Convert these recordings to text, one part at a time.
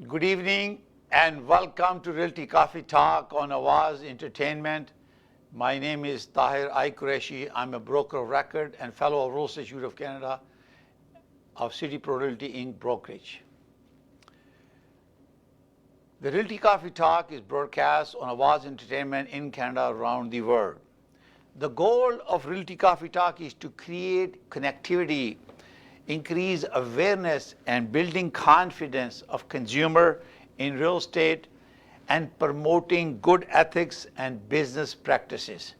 Good evening and welcome to Realty Coffee Talk on Awaz Entertainment. My name is Tahir Qureshi. I'm a broker of record and fellow of Real Estate Institute of Canada of City Pro Realty Inc. brokerage. The Realty Coffee Talk is broadcast on Awaz Entertainment in Canada around the world. The goal of Realty Coffee Talk is to create connectivity, increase awareness and building confidence of consumer in real estate and promoting good ethics and business practices.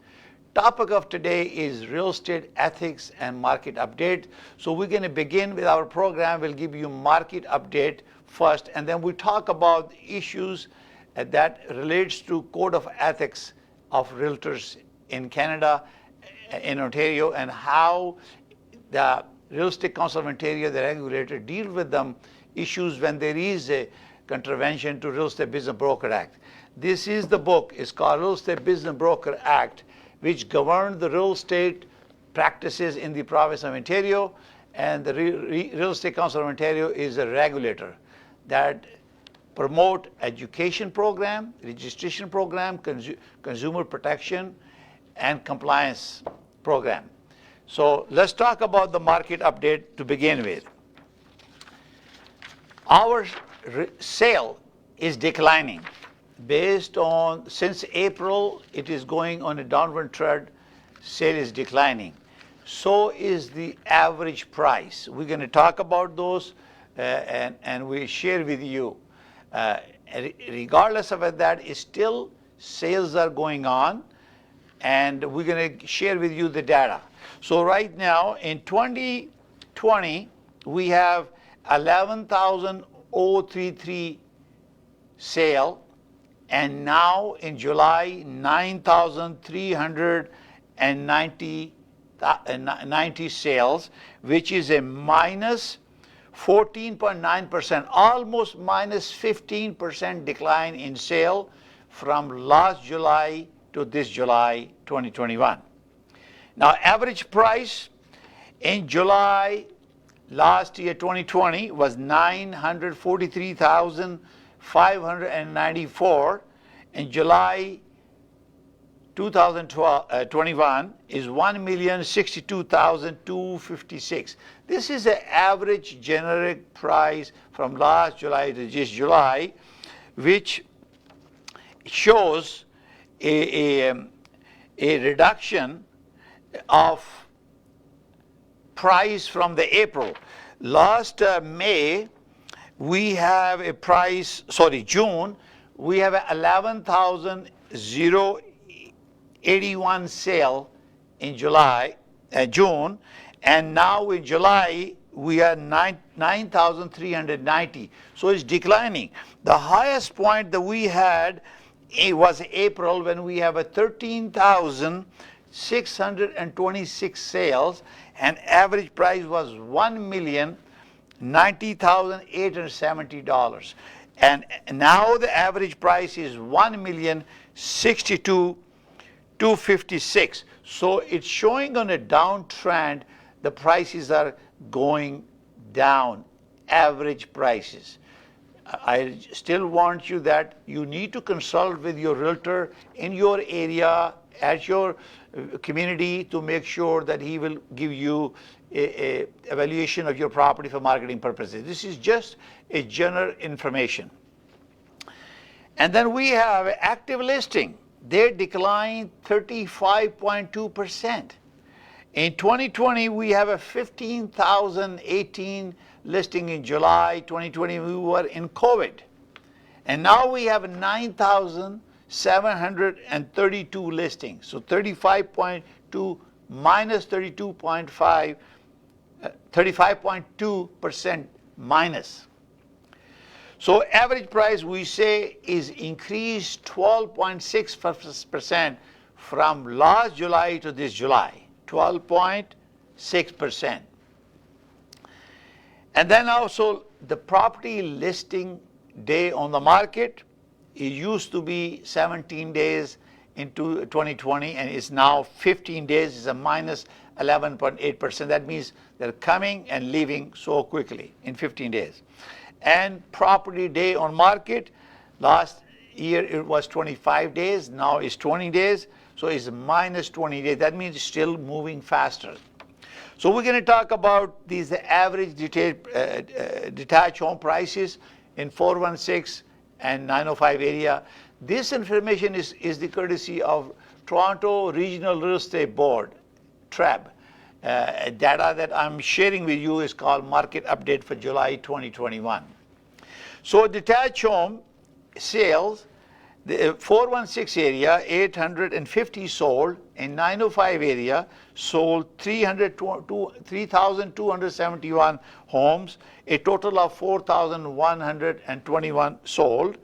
Topic of today is real estate ethics and market update. So we're going to begin with our program. We'll give you market update first, and then we talk about issues that relates to code of ethics of realtors in Canada, in Ontario, and how the Real Estate Council of Ontario, the regulator, deal with them issues when there is a contravention to Real Estate Business Broker Act. This is the book. It's called Real Estate Business Broker Act, which governs the real estate practices in the province of Ontario, and the Real Estate Council of Ontario is a regulator that promote education program, registration program, consumer protection, and compliance program. So let's talk about the market update to begin with. Our sale is declining based on, since April, it is going on a downward trend. Sale is declining. So is the average price. We're going to talk about those and we share with you. Regardless of that, still sales are going on, and we're going to share with you the data. So right now in 2020, we have 11,033 sale, and now in July, 9,390 sales, which is a minus 14.9%, almost minus 15% decline in sale from last July to this July 2021. Now, average price in July last year, 2020, was $943,594. In July 2021 is $1,062,256. This is an average generic price from last July to this July, which shows a reduction of price from the April. Last May, we have a price, June, we have 11,081 sale in June, and now in July, we are 9,390. So it's declining. The highest point that we had was April, when we have a 13,626 sales, and average price was $1,090,870. And now the average price is $1,062,256. So it's showing on a downtrend. The prices are going down, average prices. I still want you that you need to consult with your realtor in your area, at your community, to make sure that he will give you a evaluation of your property for marketing purposes. This is just a general information. And then we have active listing. They declined 35.2%. In 2020, we have a 15,018 listing in July 2020. We were in COVID. And now we have 9,732 listings. So 35.2 minus 32.5, 35.2% minus. So average price, we say, is increased 12.6% from last July to this July, 12.6%. And then also the property listing day on the market, it used to be 17 days into 2020, and it's now 15 days. It's a minus 11.8%. That means they're coming and leaving so quickly in 15 days. and property day on market. Last year it was 25 days, now it's 20 days, so it's minus 20 days. That means it's still moving faster. So we're going to talk about these average detached home prices in 416 and 905 area. This information is the courtesy of Toronto Regional Real Estate Board, TREB. Data that I'm sharing with you is called Market Update for July 2021. So detached home sales, the 416 area, 850 sold. In 905 area, sold 3,271 homes, a total of 4,121 sold.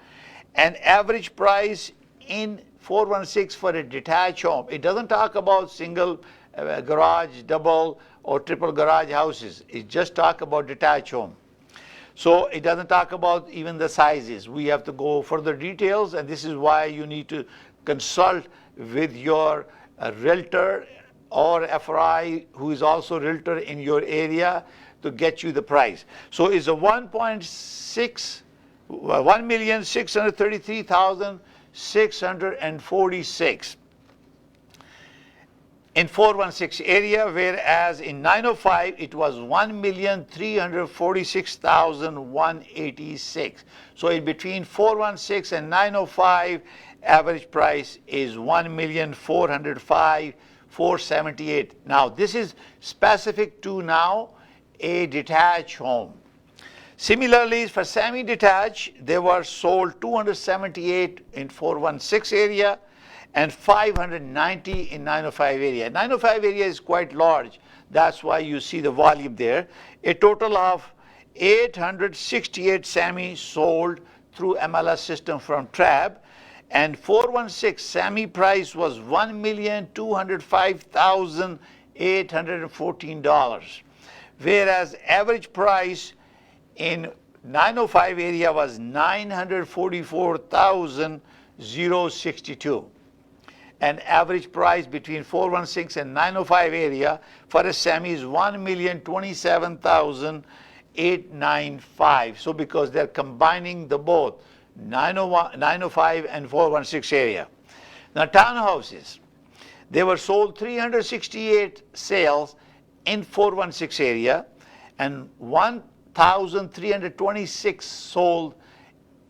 And average price in 416 for a detached home, it doesn't talk about single garage, double or triple garage houses. It just talk about detached home. So it doesn't talk about even the sizes. We have to go further details, and this is why you need to consult with your realtor or FRI who is also realtor in your area to get you the price. So it's a 1,633,646 in 416 area, whereas in 905 it was 1,346,186. So in between 416 and 905, average price is 1,405,478. Now this is specific to now a detached home. Similarly, for semi-detached, they were sold 278 in 416 area and 590 in 905 area. 905 area is quite large. That's why you see the volume there. A total of 868 SAMI sold through MLS system from TRAB, and 416 SAMI price was $1,205,814, whereas average price in 905 area was $944,062. And average price between 416 and 905 area for a SAMI is $1,027,895. So because they're combining the both 905 and 416 area. Now townhouses, they were sold 368 sales in 416 area and 1,326 sold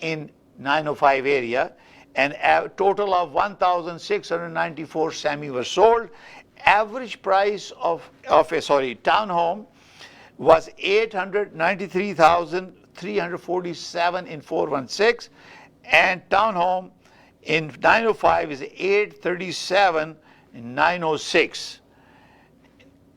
in 905 area, and a total of 1,694 SAMI were sold. Average price of a townhome was $893,347 in 416, and townhome in 905 is $837 in 906,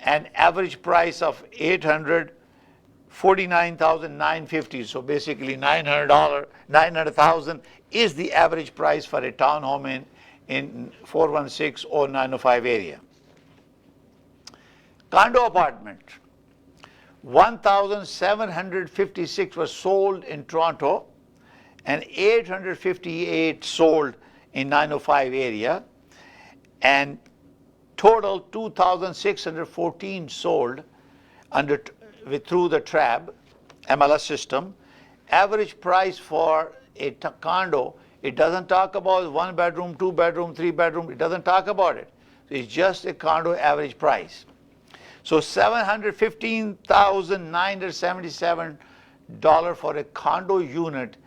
and average price of $849,950. So basically $900,000 is the average price for a townhome in 416 or 905 area. Condo apartment, 1,756 was sold in Toronto and 858 sold in 905 area, and total 2,614 sold through the TRAB MLS system. Average price for a condo, it doesn't talk about 1 bedroom, 2 bedroom, 3 bedroom, it doesn't talk about it. It's just a condo average price. So $715,977 for a condo unit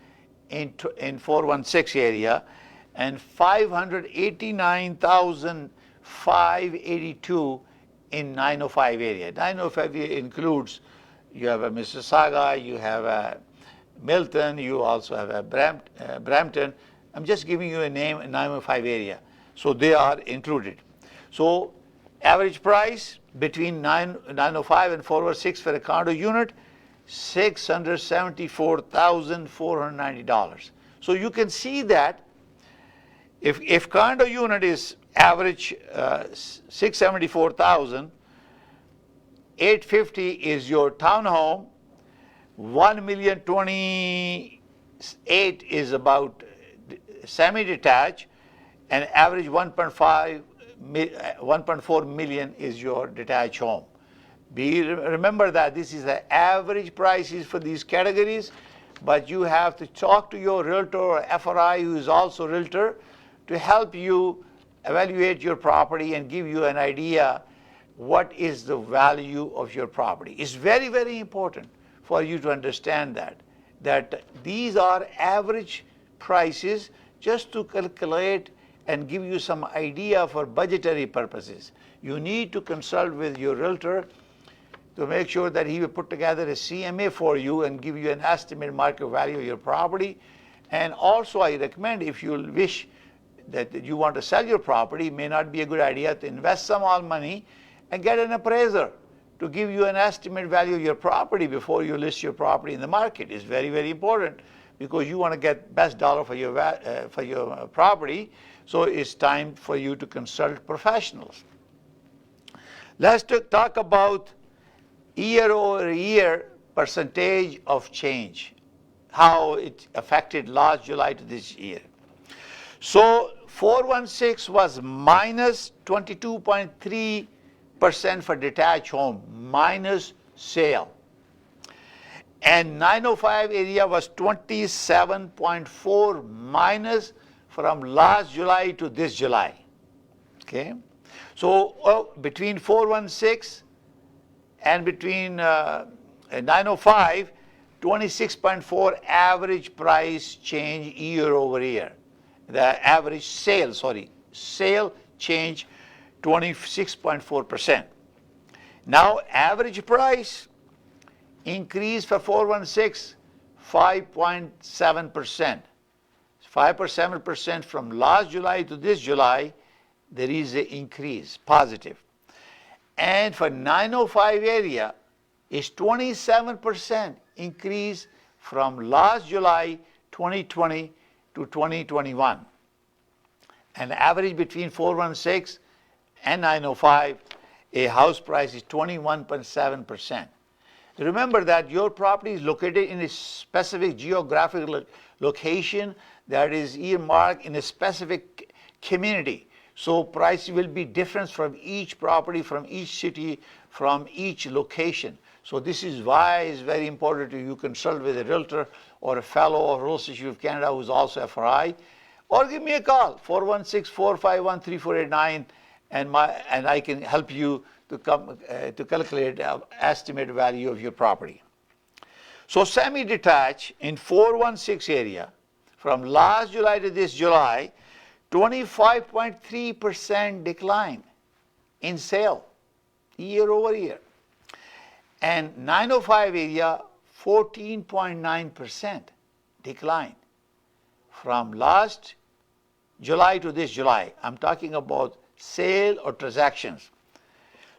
in 416 area, and $589,582 in 905 area. 905 area includes, you have a Mississauga, you have a Milton, you also have a Brampton. I'm just giving you a name in 905 area. So they are included. So average price between 905 and 406 for a condo unit, $674,490. So you can see that if condo unit is average $674,850 is your townhome, $1,028,000 is about semi-detached, and average 1.4 million is your detached home. Remember that this is the average prices for these categories, but you have to talk to your realtor or FRI who is also realtor to help you evaluate your property and give you an idea what is the value of your property. It's very, very important for you to understand that these are average prices just to calculate and give you some idea for budgetary purposes. You need to consult with your realtor to make sure that he will put together a CMA for you and give you an estimated market value of your property. And also I recommend, if you wish that you want to sell your property, it may not be a good idea to invest some all money and get an appraiser to give you an estimated value of your property before you list your property in the market. It's very, very important because you want to get best dollar for your property. So it's time for you to consult professionals. Let's talk about year-over-year percentage of change, how it affected last July to this year. So 416 was minus 22.3% for detached home, minus sale. And 905 area was 27.4 minus from last July to this July. Okay, so between 416 and between 905, 26.4 average price change year over year. The average sale change 26.4%. Now average price increased for 416 5.7%. 5.7% from last July to this July, there is an increase, positive. And for 905 area, is 27% increase from last July 2020 to 2021. And average between 416 and 905, a house price is 21.7%. Remember that your property is located in a specific geographical location that is earmarked in a specific community. So price will be different from each property, from each city, from each location. So this is why it's very important to you consult with a realtor or a fellow of Real Estate Institute of Canada who is also FRI, or give me a call, 416-451-3489, and I can help you to calculate the estimated value of your property. So semi-detached in 416 area, from last July to this July, 25.3% decline in sale year over year. And 905 area, 14.9% decline from last July to this July. I'm talking about sale or transactions.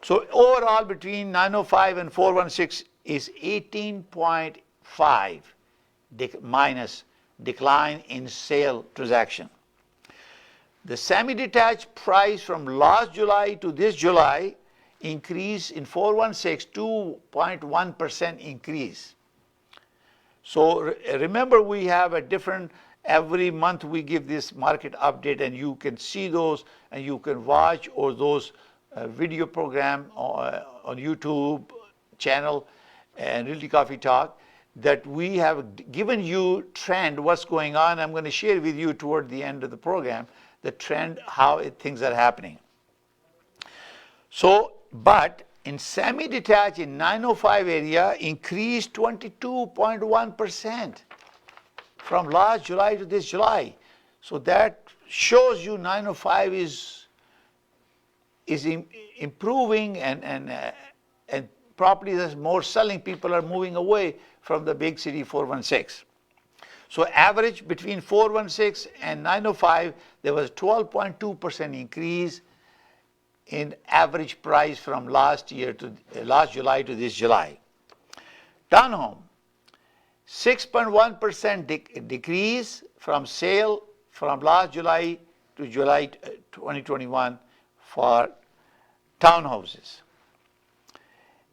So overall between 905 and 416 is 18.5 minus decline in sale transaction. The semi-detached price from last July to this July increase in 416, 2.1% increase. So remember, we have a different, every month we give this market update, and you can see those and you can watch or those video program on YouTube channel and Realty Coffee Talk, that we have given you trend, what's going on. I'm going to share with you toward the end of the program the trend, how things are happening. So, but in semi-detached in 905 area increased 22.1% from last July to this July. So that shows you 905 is improving, and properties are more selling. People are moving away from the big city 416. So average between 416 and 905, there was 12.2% increase in average price from last July to this July. Townhome, 6.1% decrease from sale from last July to July 2021 for townhouses,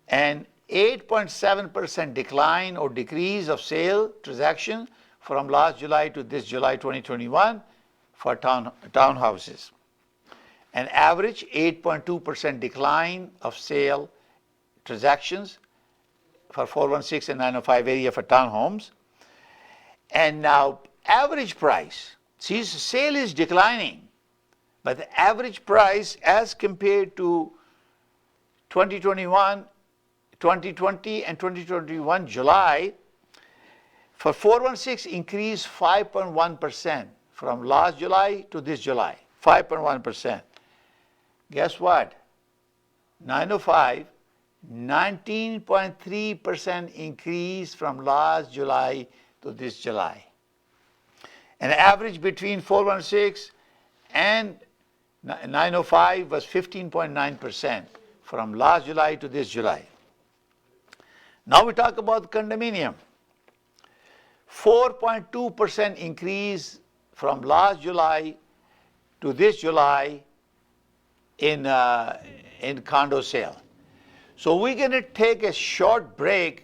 and 8.7% decline or decrease of sale transaction from last July to this July 2021 for townhouses. An average 8.2% decline of sale transactions for 416 and 905 area for townhomes. And now average price, see, sale is declining, but the average price as compared to 2021, 2020 and 2021 July, for 416 increased 5.1% from last July to this July, 5.1%. Guess what? 905, 19.3% increase from last July to this July. An average between 416 and 905 was 15.9% from last July to this July. Now we talk about condominium. 4.2% increase from last July to this July in condo sale. So we're going to take a short break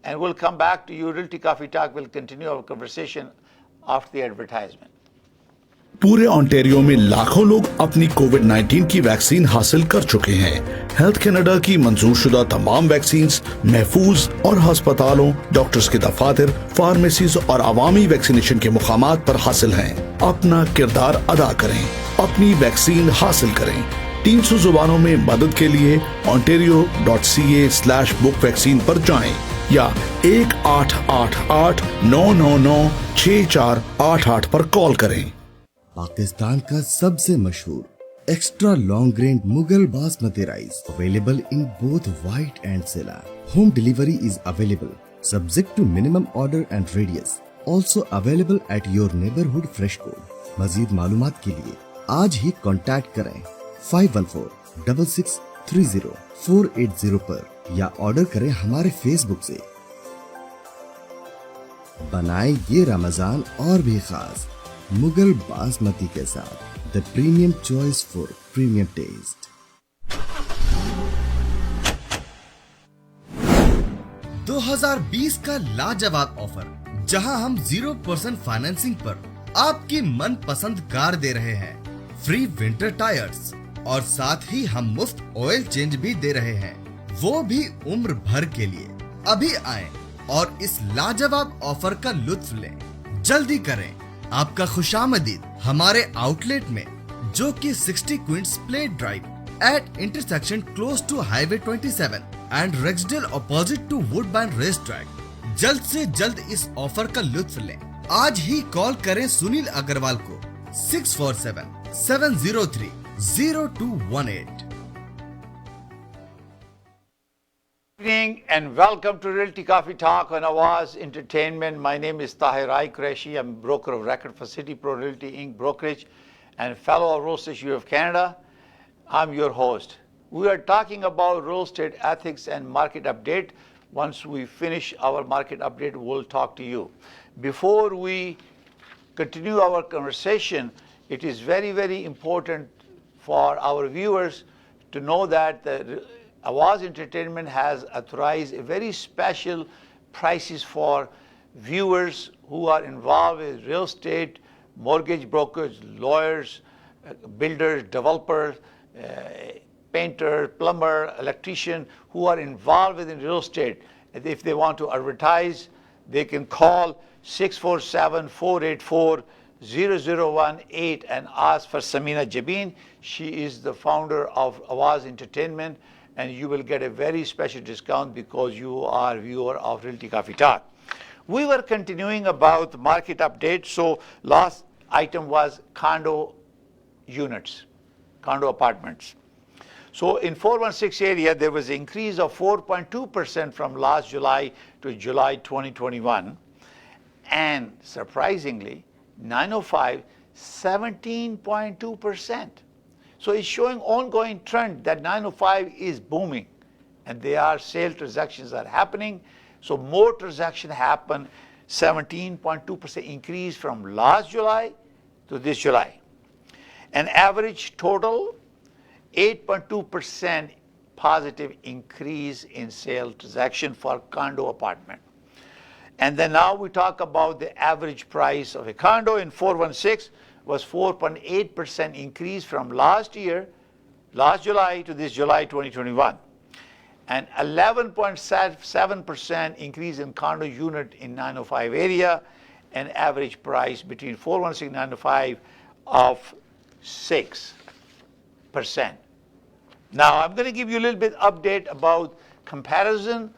and we'll come back to you. Realty Coffee Talk will continue our conversation after the advertisement. पूरे Ontario में लाखों लोग अपनी कोविड-19 की vaccine हासिल कर चुके हैं। हेल्थ कनाडा की मंजूरशुदा तमाम वैक्सीन्स महफूज और अस्पतालों, डॉक्टर्स के दफातर, फार्मेसीज और अवामी वैक्सीनेशन के मुकामात पर हासिल हैं। अपना किरदार अदा करें, अपनी वैक्सीन हासिल करें। 300 जुबानों में मदद के लिए ontario.ca/book वैक्सीन पर जाएं या 1-888-999-6488 पर कॉल करें। पाकिस्तान का सबसे मशहूर extra long grain Mughal basmati rice available in both white and sella. Home delivery is available subject to minimum order and radius, also available at your neighbourhood FreshCo. मजीद मालूमात के लिए आज ही कॉन्टैक्ट करें 514-6630-480 पर या ऑर्डर करें हमारे फेसबुक से। बनाए ये रमजान और भी खास मुगल बासमती के साथ, the premium choice for premium taste. 2020 का लाजवाब ऑफर, जहां हम 0% फाइनेंसिंग पर आपकी मनपसंद कार दे रहे हैं, फ्री विंटर टायर्स और साथ ही हम मुफ्त ऑयल चेंज भी दे रहे हैं, वो भी उम्र भर के लिए। अभी आएं और इस लाजवाब ऑफर का लुत्फ लें। जल्दी करें, आपका खुशामदीद हमारे आउटलेट में, जो कि 60 Queens Plate Drive at intersection close to highway 27 and Rexdale opposite to Woodbine race track. जल्द से जल्द इस ऑफर का लुत्फ लें। आज ही कॉल करें सुनील अग्रवाल को 647-703-0218। Good evening and welcome to Realty Coffee Talk on Awaz Entertainment. My name is Tahir Qureshi. I'm broker of record for City Pro Realty Inc. brokerage and fellow of Real Estate Bureau of Canada. I'm your host. We are talking about real estate ethics and market update. Once we finish our market update, we'll talk to you. Before we continue our conversation, it is very, very important for our viewers to know that the Awaz Entertainment has authorized a very special prices for viewers who are involved with real estate, mortgage brokers, lawyers, builders, developers, painter, plumber, electrician, who are involved within real estate. And if they want to advertise, they can call 647-484-0018 and ask for Samina Jabin. She is the founder of Awaz Entertainment, and you will get a very special discount because you are a viewer of Realty Coffee Talk. We were continuing about the market update. So last item was condo units, condo apartments. So in 416 area, there was an increase of 4.2% from last July to July 2021. And surprisingly, 905, 17.2%. So it's showing ongoing trend that 905 is booming and there are sale transactions are happening. So more transactions happen, 17.2% increase from last July to this July. An average total 8.2% positive increase in sale transaction for condo apartment. And then now we talk about the average price of a condo in 416 was 4.8% increase from last year, last July to this July 2021. And 11.7% increase in condo unit in 905 area an average price between 416.95 of 6%. Now I'm going to give you a little bit update about comparison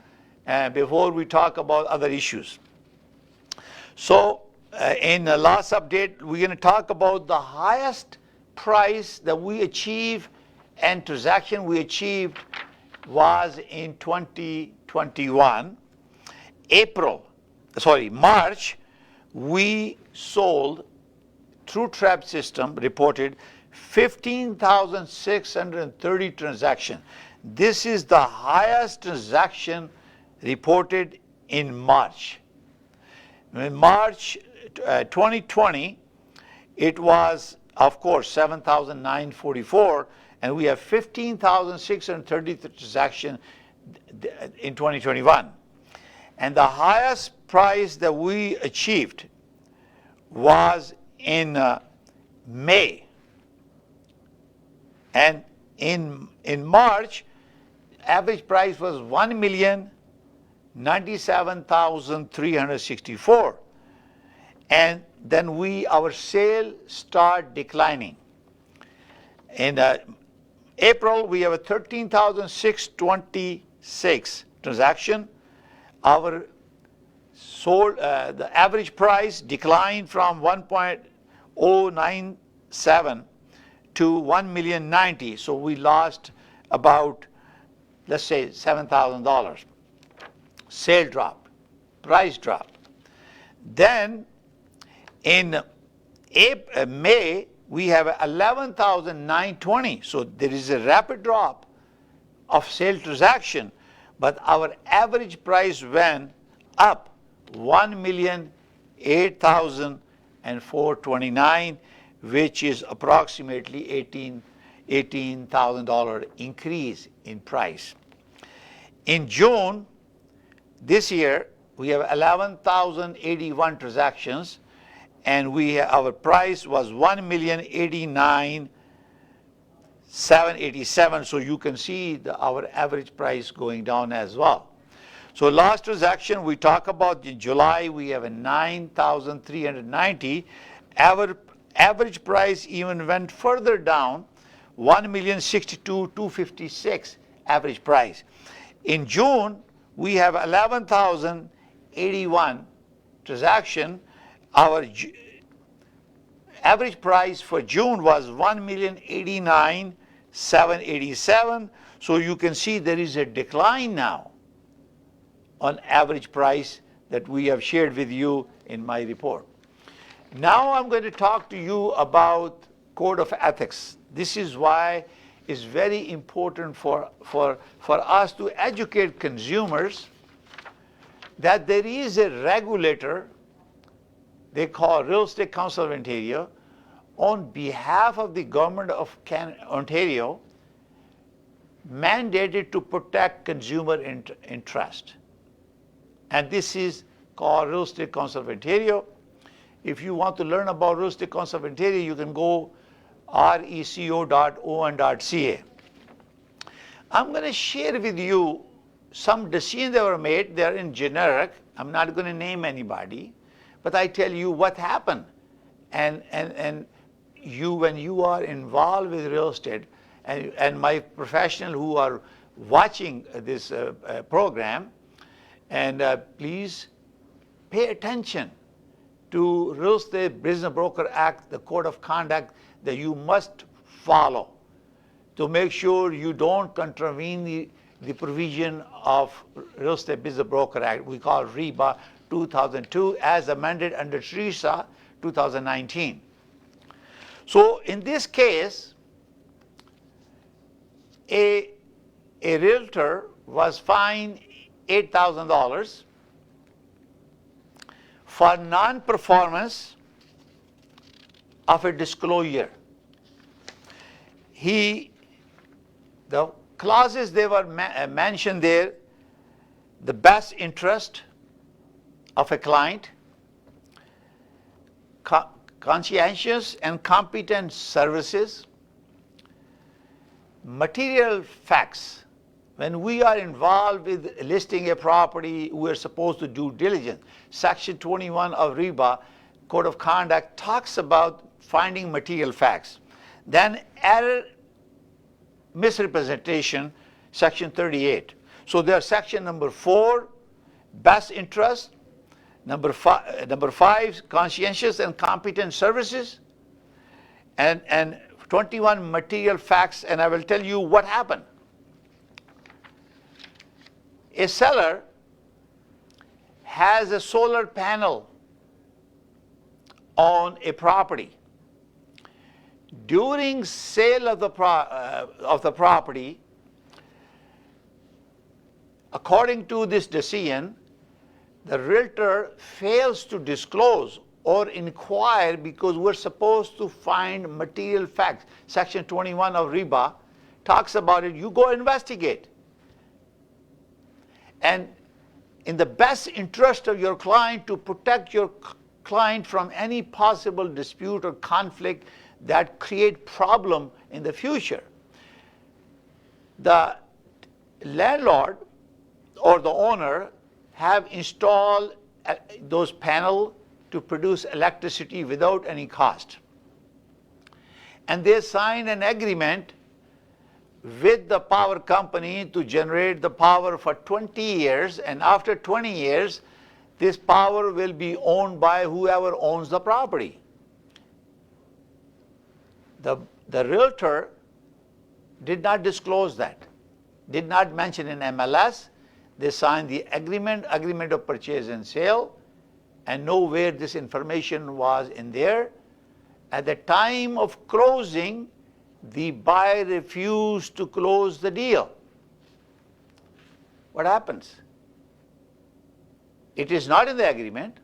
before we talk about other issues. So in the last update, we're going to talk about the highest price that we achieved and transaction we achieved was in 2021. March, we sold through trap system reported 15,630 transactions. This is the highest transaction reported in March. In March 2020, it was, of course, 7,944, and we have 15,630 transactions in 2021. And the highest price that we achieved was in May. And in March, average price was 1,097,364. And then our sale start declining. In April, we have a 13,626 transaction. Our the average price declined from 1.097 to 1,090,000. So we lost about, let's say, $7,000. Sale drop, price drop. Then in May, we have 11,920. So there is a rapid drop of sale transaction, but our average price went up 1,008,429, which is approximately $18,000 increase in price. In June this year, we have 11,081 transactions, and our price was 1,089,787. So you can see our average price going down as well. So last transaction we talk about in July, we have a 9,390. Average price even went further down, 1,062,256 average price. In June, we have 11,081 transaction. Our average price for June was 1,089,787. So you can see there is a decline now on average price that we have shared with you in my report. Now I'm going to talk to you about code of ethics. This is why it's very important for us to educate consumers that there is a regulator they call Real Estate Council of Ontario on behalf of the government of Ontario mandated to protect consumer interest. And this is called Real Estate Council of Ontario. If you want to learn about Real Estate Council of Ontario, you can go reco.on.ca. I'm going to share with you some decisions that were made. They're in generic. I'm not going to name anybody, but I tell you what happened. And when you are involved with real estate, and my professionals who are watching this program, and please pay attention to Real Estate Business Broker Act, the code of conduct that you must follow to make sure you don't contravene the provision of Real Estate Business Broker Act. We call REBA 2002 as amended under TRESA 2019. So in this case, a realtor was fined $8,000 for non-performance of a disclosure. The clauses they were mentioned there, the best interest of a client, conscientious and competent services, material facts when we are involved with listing a property, we are supposed to do diligence. Section 21 of REBA, Code of Conduct, talks about finding material facts. Then error, misrepresentation, Section 38. So there's section number 4, best interest, number 5, conscientious and competent services, and 21 material facts, and I will tell you what happened. A seller has a solar panel on a property. During sale of the property, according to this decision, the realtor fails to disclose or inquire because we're supposed to find material facts. Section 21 of REBA talks about it. You go investigate. And in the best interest of your client, to protect your client from any possible dispute or conflict that create problem in the future, the landlord or the owner have installed those panels to produce electricity without any cost. And they sign an agreement with the power company to generate the power for 20 years, and after 20 years, this power will be owned by whoever owns the property. The realtor did not disclose that, did not mention in MLS. They signed the agreement of purchase and sale, and nowhere this information was in there. At the time of closing, the buyer refused to close the deal. What happens? It is not in the agreement.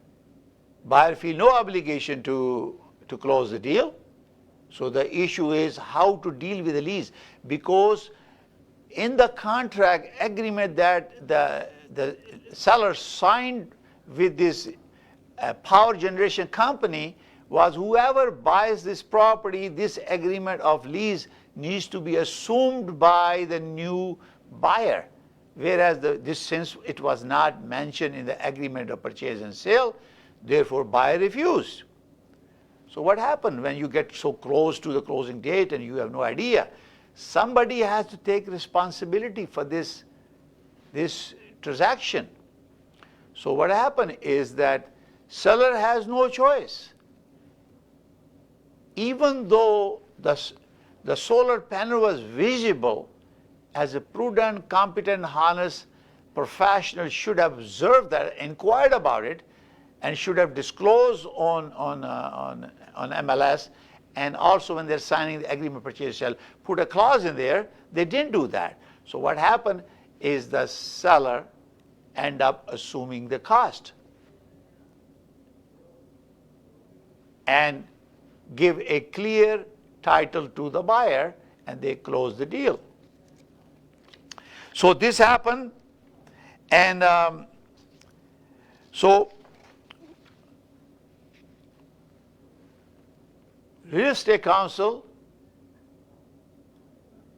Buyer feels no obligation to close the deal. So the issue is how to deal with the lease, because in the contract agreement that the seller signed with this power generation company was whoever buys this property, this agreement of lease needs to be assumed by the new buyer. Whereas this, since it was not mentioned in the agreement of purchase and sale, therefore buyer refused. So what happened when you get so close to the closing date and you have no idea? Somebody has to take responsibility for this transaction. So what happened is that seller has no choice. Even though the solar panel was visible, as a prudent, competent, honest professional should have observed that, inquired about it, and should have disclosed on MLS, and also when they're signing the agreement purchase sale, put a clause in there. They didn't do that. So what happened is the seller end up assuming the cost and give a clear title to the buyer, and they close the deal. So this happened, and so Real Estate Council,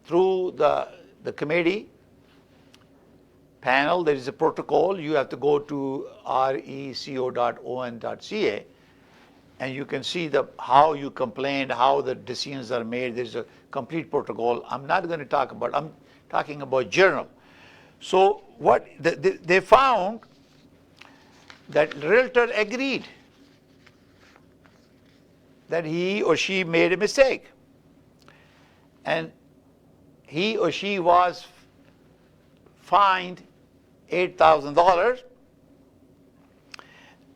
through the committee panel, there is a protocol. You have to go to reco.on.ca, and you can see how you complained, how the decisions are made. There's a complete protocol. I'm not going to talk about, I'm talking about journal. So what they found that realtor agreed that he or she made a mistake, and he or she was fined $8,000,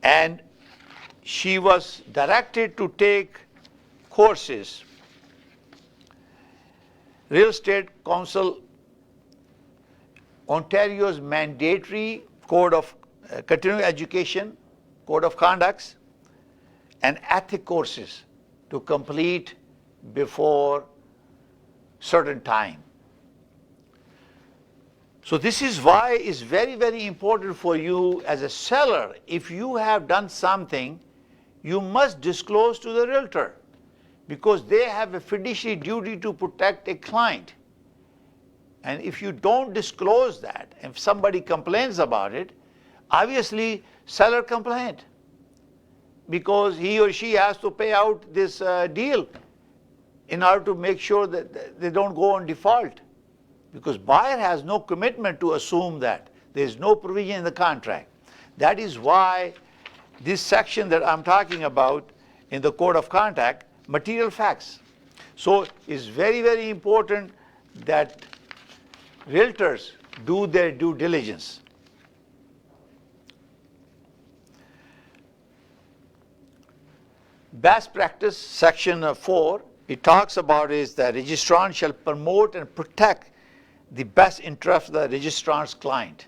and she was directed to take courses. Real Estate Council, Ontario's mandatory code of continuing education, code of conducts, and ethic courses to complete before certain time. So this is why it's very, very important for you as a seller. If you have done something, you must disclose to the realtor, because they have a fiduciary duty to protect a client. And if you don't disclose that, if somebody complains about it, obviously seller complained because he or she has to pay out this deal in order to make sure that they don't go on default, because buyer has no commitment to assume that. There is no provision in the contract. That is why this section that I'm talking about in the Code of Conduct, material facts. So it's very, very important that realtors do their due diligence. Best practice, section 4, it talks about is that registrant shall promote and protect the best interest of the registrant's client.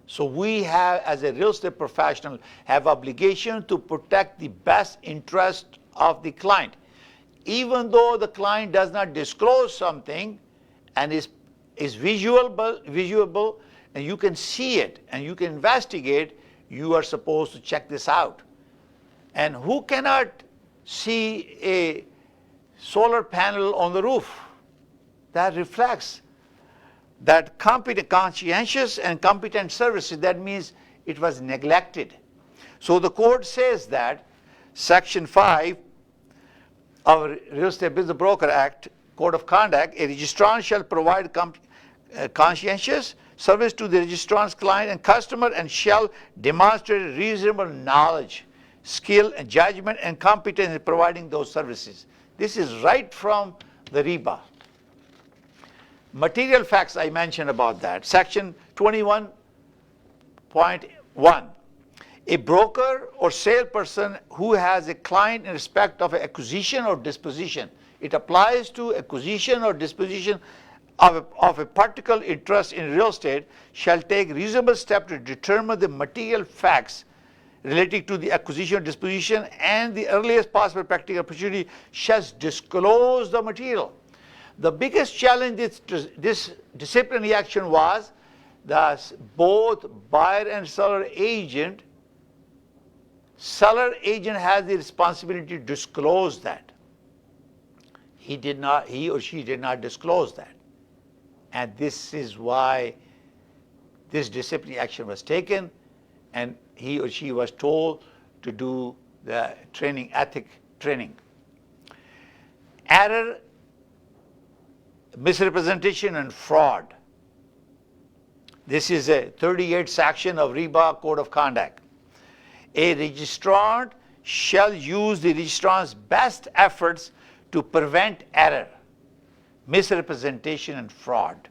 So we have, as a real estate professional, have obligation to protect the best interest of the client. Even though the client does not disclose something and is visuable and you can see it and you can investigate, you are supposed to check this out. And who cannot see a solar panel on the roof that reflects that competent, conscientious and competent services? That means it was neglected. So the code says that section 5 of Real Estate Business Broker Act, Code of Conduct, a registrant shall provide conscientious service to the registrant's client and customer and shall demonstrate reasonable knowledge, skill and judgment and competence in providing those services. This is right from the REBA. Material facts, I mentioned about that. Section 21.1. A broker or salesperson who has a client in respect of acquisition or disposition. It applies to acquisition or disposition of a particular interest in real estate shall take reasonable steps to determine the material facts relating to the acquisition or disposition and the earliest possible practical opportunity shall disclose the material. The biggest challenge this disciplinary action was that both buyer and seller agent has the responsibility to disclose that. He or she did not disclose that. And this is why this disciplinary action was taken, and he or she was told to do the ethic training. Error, misrepresentation and fraud. This is a 38th section of REBA Code of Conduct. A registrant shall use the registrant's best efforts to prevent error, misrepresentation and fraud,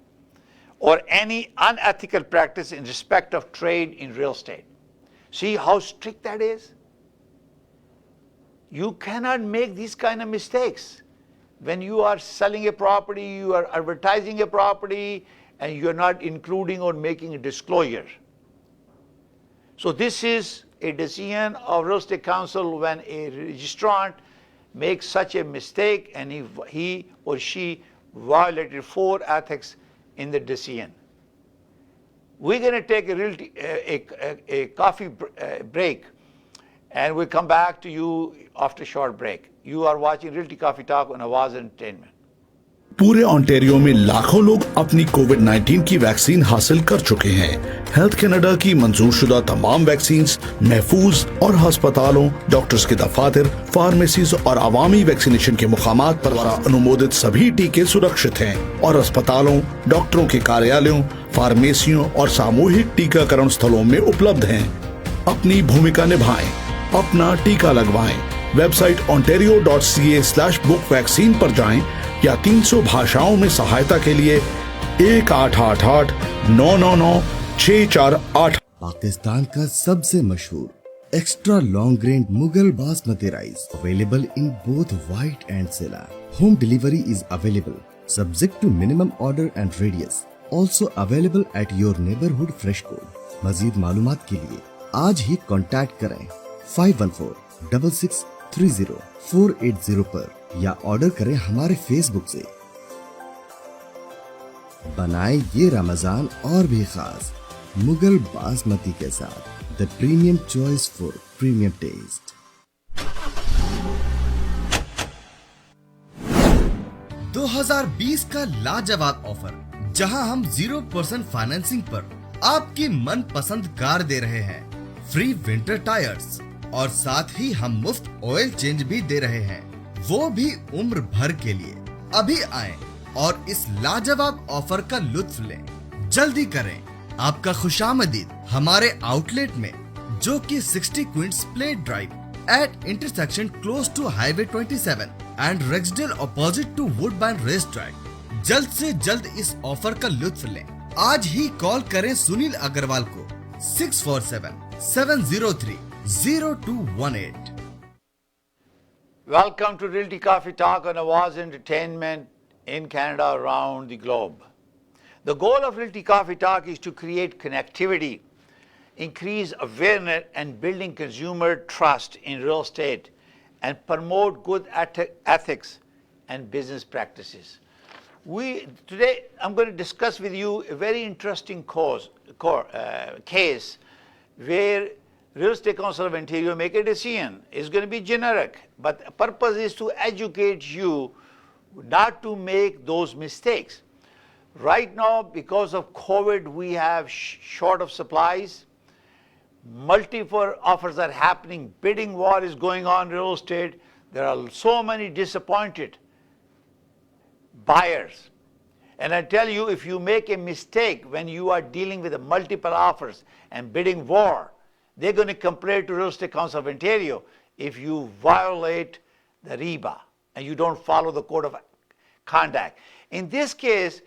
or any unethical practice in respect of trade in real estate. See how strict that is? You cannot make these kind of mistakes. When you are selling a property, you are advertising a property, and you are not including or making a disclosure. So this is a decision of Real Estate Council when a registrant makes such a mistake and he or she violated 4 ethics in the decision. We're going to take a coffee break, and we'll come back to you after a short break. You are watching Realty Coffee Talk on Awaz Entertainment. पूरे Ontario में लाखों लोग अपनी कोविड-19 की vaccine हासिल कर चुके हैं। हेल्थ कनाडा की मंजूरशुदा तमाम वैक्सीन्स महफूज और अस्पतालों, डॉक्टर्स के दफातर, फार्मेसीज और अवामी वैक्सीनेशन के मुकामात पर अनुमोदित सभी टीके सुरक्षित हैं और अस्पतालों, डॉक्टरों के कार्यालयों, फार्मेसियों और सामूहिक टीकाकरण स्थलों में उपलब्ध हैं। अपनी भूमिका निभाएं, अपना टीका लगवाएं। वेबसाइट ontario.ca/book वैक्सीन पर जाएं या 300 भाषाओं में सहायता के लिए 1888-999-648। पाकिस्तान का सबसे मशहूर extra long grain Mughal basmati rice available in both white and sella. Home delivery is available subject to minimum order and radius, also available at your neighbourhood FreshCo. मजीद मालूमात के लिए आज ही कॉन्टैक्ट करें 5146630480 पर या ऑर्डर करें हमारे फेसबुक से। बनाए ये रमजान और भी खास मुगल बासमती के साथ, the premium choice for premium taste. 2020 का लाजवाब ऑफर, जहां हम 0% फाइनेंसिंग पर आपकी मन पसंद कार दे रहे हैं, फ्री विंटर टायर्स और साथ ही हम मुफ्त ऑयल चेंज भी दे रहे हैं, वो भी उम्र भर के लिए। अभी आएं और इस लाजवाब ऑफर का लुत्फ लें। जल्दी करें, आपका खुशामदीद हमारे आउटलेट में, जो कि 60 Queens Plate Drive at intersection close to highway 27 and Rexdale opposite to Woodbine race track. जल्द से जल्द इस ऑफर का लुत्फ लें। आज ही कॉल करें सुनील अग्रवाल को 647-703-0218। Welcome to Realty Coffee Talk on Awaz Entertainment in Canada, around the globe. The goal of Realty Coffee Talk is to create connectivity, increase awareness and building consumer trust in real estate, and promote good ethics and business practices. Today I'm going to discuss with you a very interesting case where Real Estate Council of Ontario make a decision. It's going to be generic, but the purpose is to educate you not to make those mistakes. Right now, because of COVID, we have short of supplies. Multiple offers are happening. Bidding war is going on in real estate. There are so many disappointed buyers. And I tell you, if you make a mistake when you are dealing with multiple offers and bidding war, they're going to complain to Real Estate Council of Ontario if you violate the REBA and you don't follow the code of conduct. In this case,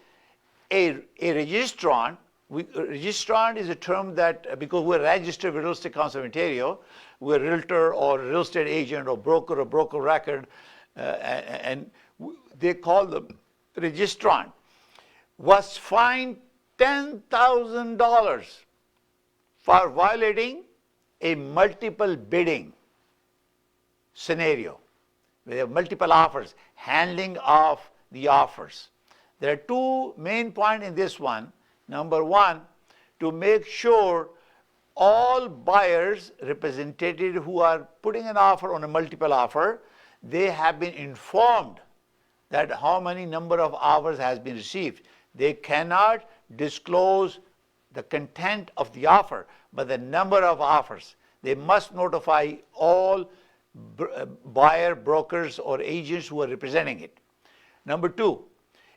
a registrant, registrant is a term that, because we're registered with Real Estate Council of Ontario, we're a realtor or a real estate agent or broker record, and they call them registrant, was fined $10,000 for violating a multiple bidding scenario. We have multiple offers, handling of the offers. There are two main points in this one. Number one, to make sure all buyers representative who are putting an offer on a multiple offer, they have been informed that how many number of offers has been received. They cannot disclose the content of the offer, but the number of offers. They must notify all buyer, brokers, or agents who are representing it. Number two,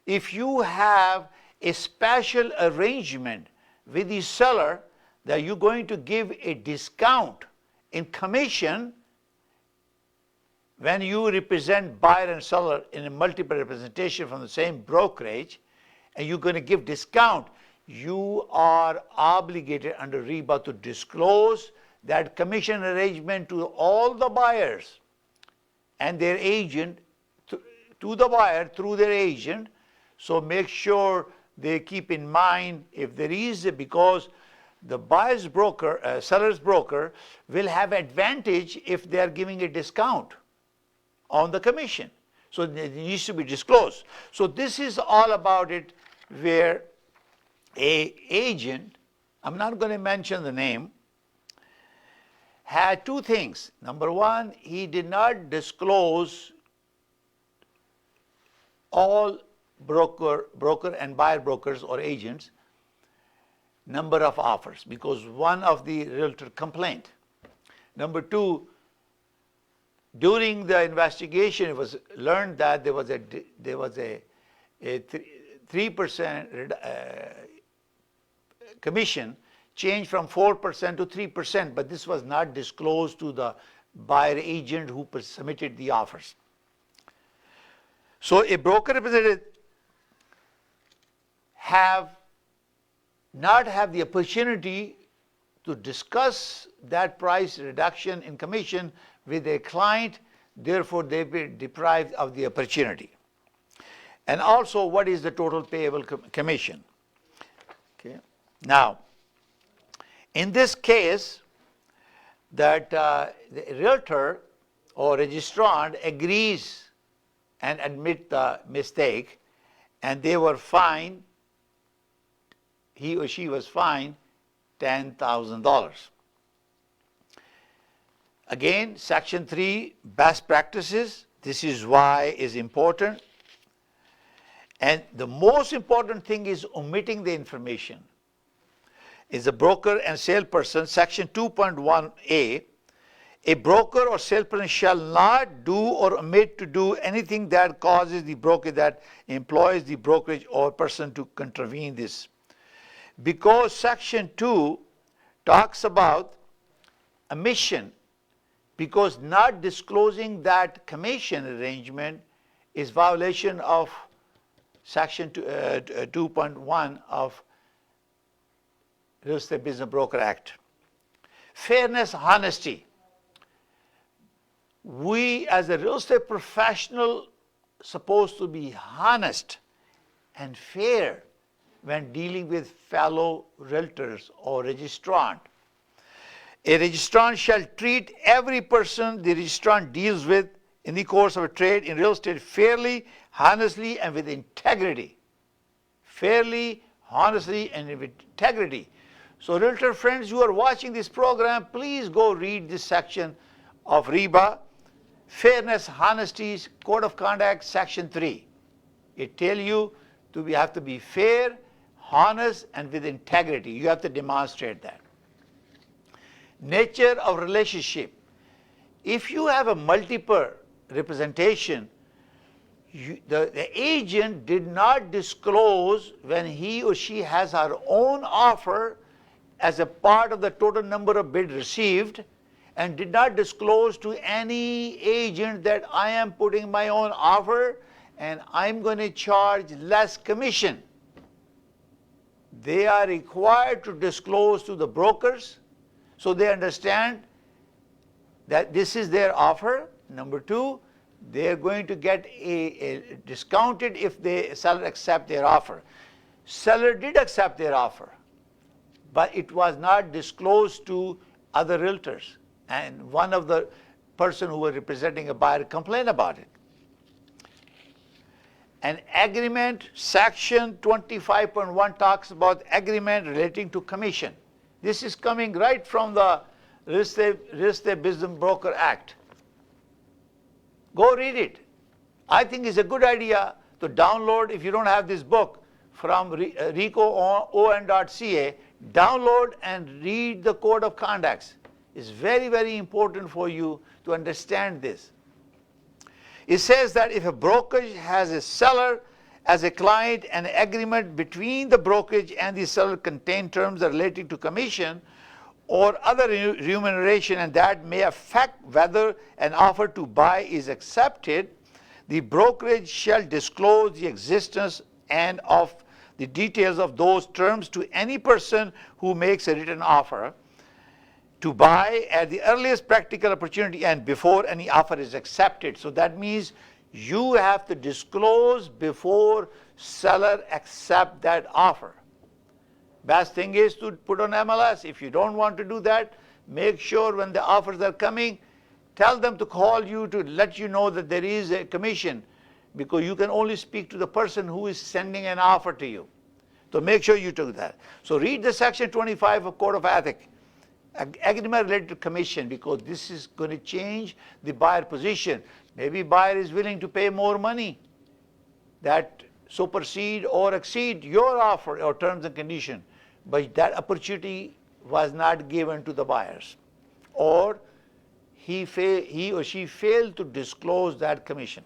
if you have a special arrangement with the seller that you're going to give a discount in commission when you represent buyer and seller in a multiple representation from the same brokerage, and you're going to give discount, you are obligated under REBA to disclose that commission arrangement to all the buyers and their agent, to the buyer through their agent. So make sure they keep in mind if there is, because the buyer's broker, seller's broker will have advantage if they are giving a discount on the commission. So it needs to be disclosed. So this is all about it, where a agent, I'm not going to mention the name, had two things. Number one, he did not disclose all broker and buyer brokers or agents number of offers, because one of the realtor complained. Number two, during the investigation, it was learned that there was a 3% commission changed from 4% to 3%, but this was not disclosed to the buyer agent who submitted the offers. So a broker representative not have the opportunity to discuss that price reduction in commission with a client, therefore they be deprived of the opportunity. And also, what is the total payable commission? Okay. Now, in this case, that the realtor or registrant agrees and admit the mistake, and they were fined, he or she was fined $10,000. Again, Section 3, best practices. This is why is important. And the most important thing is omitting the information. Is a broker and salesperson, section 2.1a, a broker or salesperson shall not do or omit to do anything that causes the broker that employs the brokerage or person to contravene this. Because section 2 talks about omission, because not disclosing that commission arrangement is violation of section 2.1 of Real Estate Business Broker Act. Fairness, honesty. We as a real estate professional supposed to be honest and fair when dealing with fellow realtors or registrant. A registrant shall treat every person the registrant deals with in the course of a trade in real estate fairly, honestly, and with integrity. Fairly, honestly, and with integrity. So realtor friends who are watching this program, please go read this section of REBA, Fairness, Honesty, Code of Conduct, section 3. It tells you we have to be fair, honest, and with integrity. You have to demonstrate that. Nature of relationship. If you have a multiple representation, the agent did not disclose when he or she has her own offer as a part of the total number of bids received, and did not disclose to any agent that I am putting my own offer and I'm going to charge less commission. They are required to disclose to the brokers so they understand that this is their offer. Number two, they are going to get a discounted if the seller accept their offer. Seller did accept their offer, but it was not disclosed to other realtors. And one of the person who was representing a buyer complained about it. An agreement, section 25.1 talks about agreement relating to commission. This is coming right from the Real Estate Business Broker Act. Go read it. I think it's a good idea to download, if you don't have this book, from RICOON.ca, download and read the Code of Conduct. It's very, very important for you to understand this. It says that if a brokerage has a seller as a client, an agreement between the brokerage and the seller contain terms relating to commission or other remuneration, and that may affect whether an offer to buy is accepted, the brokerage shall disclose the existence and of the details of those terms to any person who makes a written offer to buy at the earliest practical opportunity and before any offer is accepted. So that means you have to disclose before seller accept that offer. Best thing is to put on MLS. If you don't want to do that, make sure when the offers are coming, tell them to call you to let you know that there is a commission, because you can only speak to the person who is sending an offer to you. So make sure you do that. So read the section 25 of Code of Ethics. Agreement related to commission, because this is going to change the buyer position. Maybe buyer is willing to pay more money that supersede or exceed your offer or terms and condition, but that opportunity was not given to the buyers, or he or she failed to disclose that commission.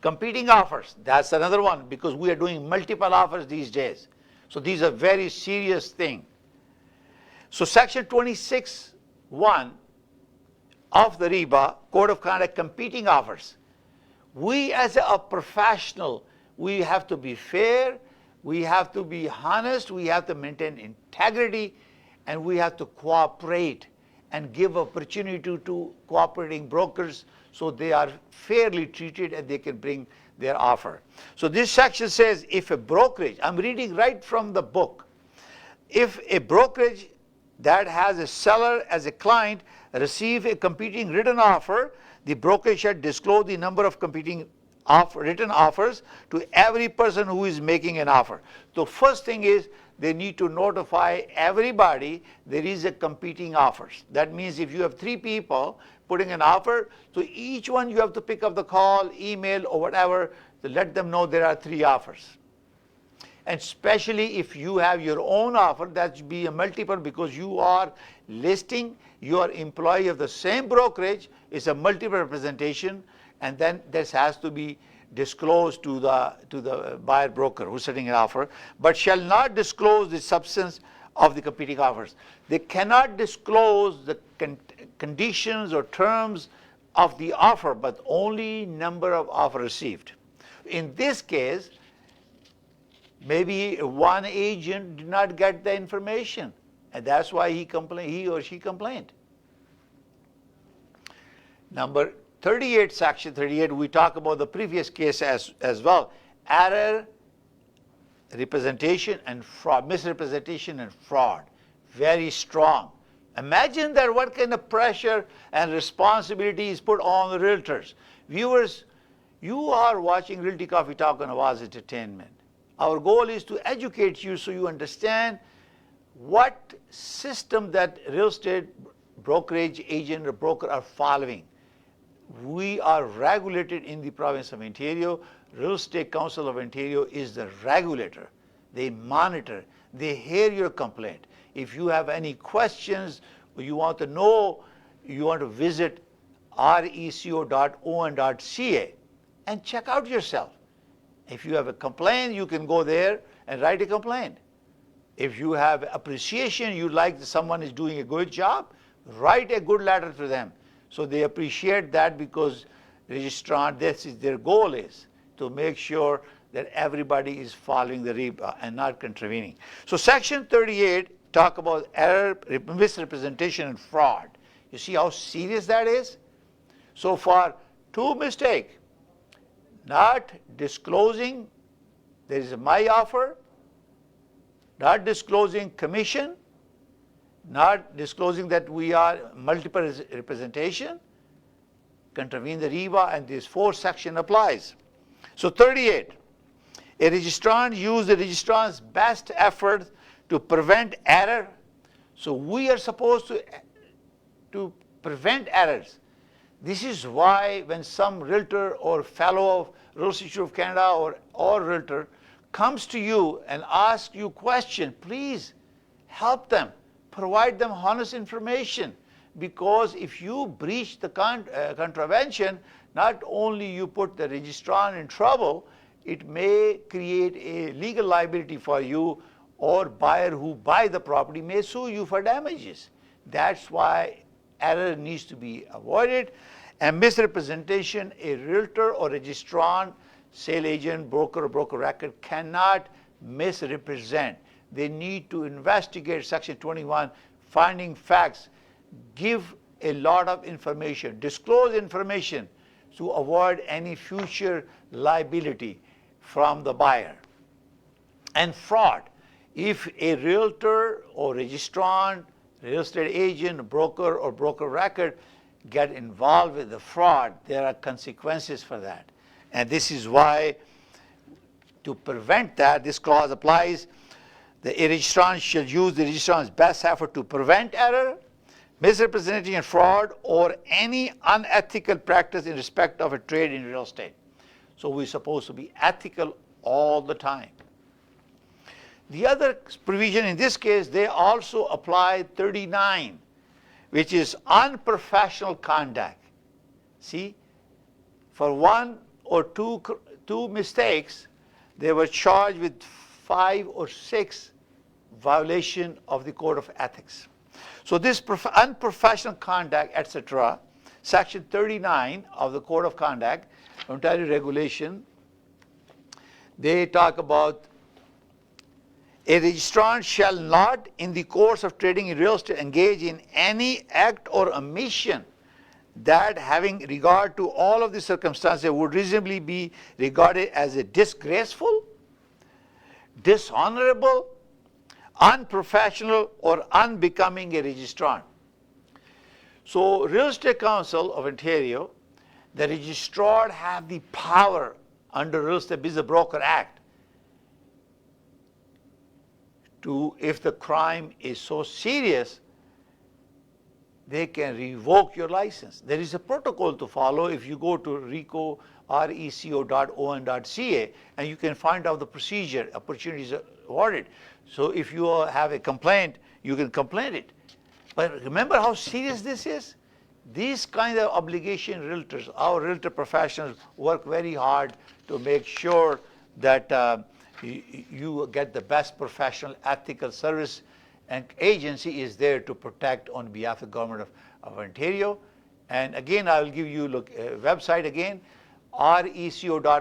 Competing offers, that's another one, because we are doing multiple offers these days. So these are very serious things. So section 26.1 of the REBA, Code of Conduct, competing offers. We as a professional, we have to be fair, we have to be honest, we have to maintain integrity, and we have to cooperate and give opportunity to cooperating brokers so they are fairly treated and they can bring their offer. So this section says if a brokerage, I'm reading right from the book, if a brokerage that has a seller as a client receive a competing written offer, the broker shall disclose the number of competing written offers to every person who is making an offer. So first thing is they need to notify everybody there is a competing offers. That means if you have 3 people putting an offer, so each one you have to pick up the call, email, or whatever, So let them know there are 3 offers. And especially if you have your own offer, that should be a multiple, because you are listing your employee of the same brokerage. Is a multiple representation, and then this has to be disclosed to the buyer broker who's setting an offer, but shall not disclose the substance of the competing offers. They cannot disclose the conditions or terms of the offer, but only number of offers received. In this case, maybe one agent did not get the information, and that's why he or she complained. Number 38, section 38, we talk about the previous case as well. Error, representation, and fraud, misrepresentation and fraud. Very strong. Imagine that what kind of pressure and responsibility is put on the realtors. Viewers, you are watching Realty Coffee Talk on Awaz Entertainment. Our goal is to educate you so you understand what system that real estate brokerage agent or broker are following. We are regulated in the province of Ontario. Real Estate Council of Ontario is the regulator. They monitor, they hear your complaint. If you have any questions or you want to know, you want to visit reco.on.ca and check out yourself. If you have a complaint, you can go there and write a complaint. If you have appreciation, you like someone is doing a good job, write a good letter to them. So they appreciate that, because registrant, this is their goal, is to make sure that everybody is following the REBA and not contravening. So section 38 talk about error, misrepresentation, and fraud. You see how serious that is? So for 2 mistakes, not disclosing there is my offer, not disclosing commission, not disclosing that we are multiple representation, contravene the REBA, and this 4th section applies. So 38, a registrant use the registrant's best effort to prevent error. So we are supposed to prevent errors. This is why when some realtor or fellow of Real Estate Institute of Canada or realtor comes to you and asks you question, please help them, provide them honest information, because if you breach the contravention, not only you put the registrant in trouble, it may create a legal liability for you, or buyer who buy the property may sue you for damages. That's why error needs to be avoided. And misrepresentation, a realtor or registrant, sale agent, broker, or broker record cannot misrepresent. They need to investigate section 21, finding facts, give a lot of information, disclose information to avoid any future liability from the buyer. And fraud, if a realtor or registrant, real estate agent, broker, or broker record get involved with the fraud, there are consequences for that. And this is why, to prevent that, this clause applies. The registrant shall use the registrant's best effort to prevent error, misrepresentation, and fraud, or any unethical practice in respect of a trade in real estate. So we're supposed to be ethical all the time. The other provision in this case, they also apply 39, which is unprofessional conduct. See, for 1 or 2 mistakes, they were charged with 5 or 6 violation of the code of ethics. So this unprofessional conduct, etc., section 39 of the code of conduct, Ontario regulation, they talk about a registrant shall not, in the course of trading in real estate, engage in any act or omission that, having regard to all of the circumstances, would reasonably be regarded as a disgraceful, dishonorable, unprofessional, or unbecoming a registrant. So Real Estate Council of Ontario, the registrar have the power under Real Estate Business Broker Act to, if the crime is so serious, they can revoke your license. There is a protocol to follow. If you go to reco.on.ca, and you can find out the procedure, opportunities awarded. So if you have a complaint, you can complain it. But remember how serious this is? These kind of obligation realtors, our realtor professionals work very hard to make sure that you get the best professional ethical service, and agency is there to protect on behalf of the government of Ontario. And again, I will give you website again, reco.on.ca.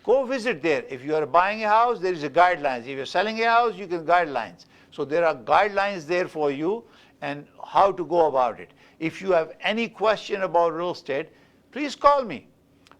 Go visit there. If you are buying a house, there is a guidelines. If you're selling a house, you can guidelines. So there are guidelines there for you and how to go about it. If you have any question about real estate, please call me.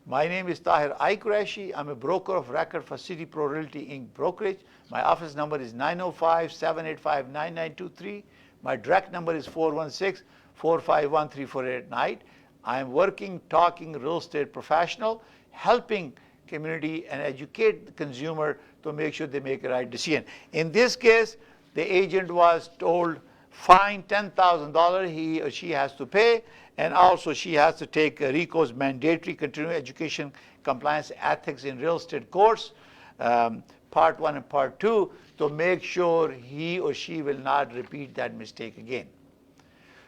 My name is Tahir Qureshi. I'm a broker of record for City Pro Realty Inc. brokerage. My office number is 905-785-9923. My direct number is 416-451-3489. I am working, talking real estate professional, helping community and educate the consumer to make sure they make the right decision. In this case, the agent was told fine $10,000 he or she has to pay, and also she has to take RECO's mandatory continuing education compliance ethics in real estate course, part 1 and part 2, to make sure he or she will not repeat that mistake again.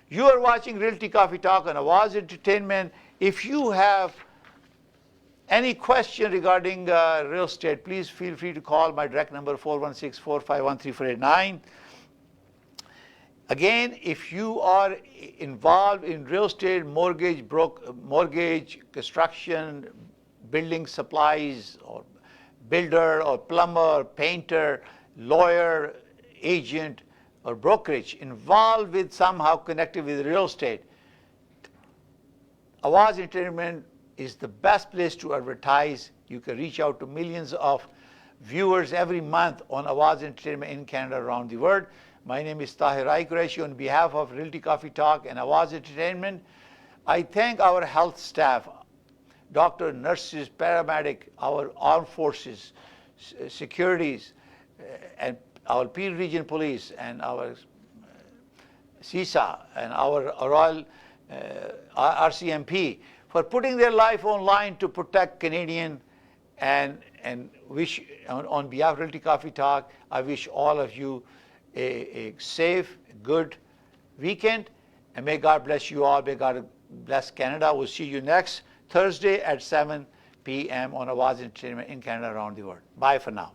You are watching Realty Coffee Talk on Awaz Entertainment. If you have any question regarding real estate, please feel free to call my direct number 416-451-3489. Again, if you are involved in real estate, mortgage, construction, building supplies, or builder, or plumber, painter, lawyer, agent, or brokerage involved with somehow connected with real estate, Awaz Entertainment is the best place to advertise. You can reach out to millions of viewers every month on Awaz Entertainment in Canada, around the world. My name is Tahir Qureshi. On behalf of Realty Coffee Talk and Awaz Entertainment, I thank our health staff, doctors, nurses, paramedic, our armed forces, securities, and our Peel Region Police, and our CISA, and our Royal RCMP for putting their life on line to protect Canadian, and wish, on behalf of Realty Coffee Talk, I wish all of you a safe, good weekend, and may God bless you all. May God bless Canada. We'll see you next Thursday at 7 p.m. on Awaz Entertainment in Canada, around the world. Bye for now.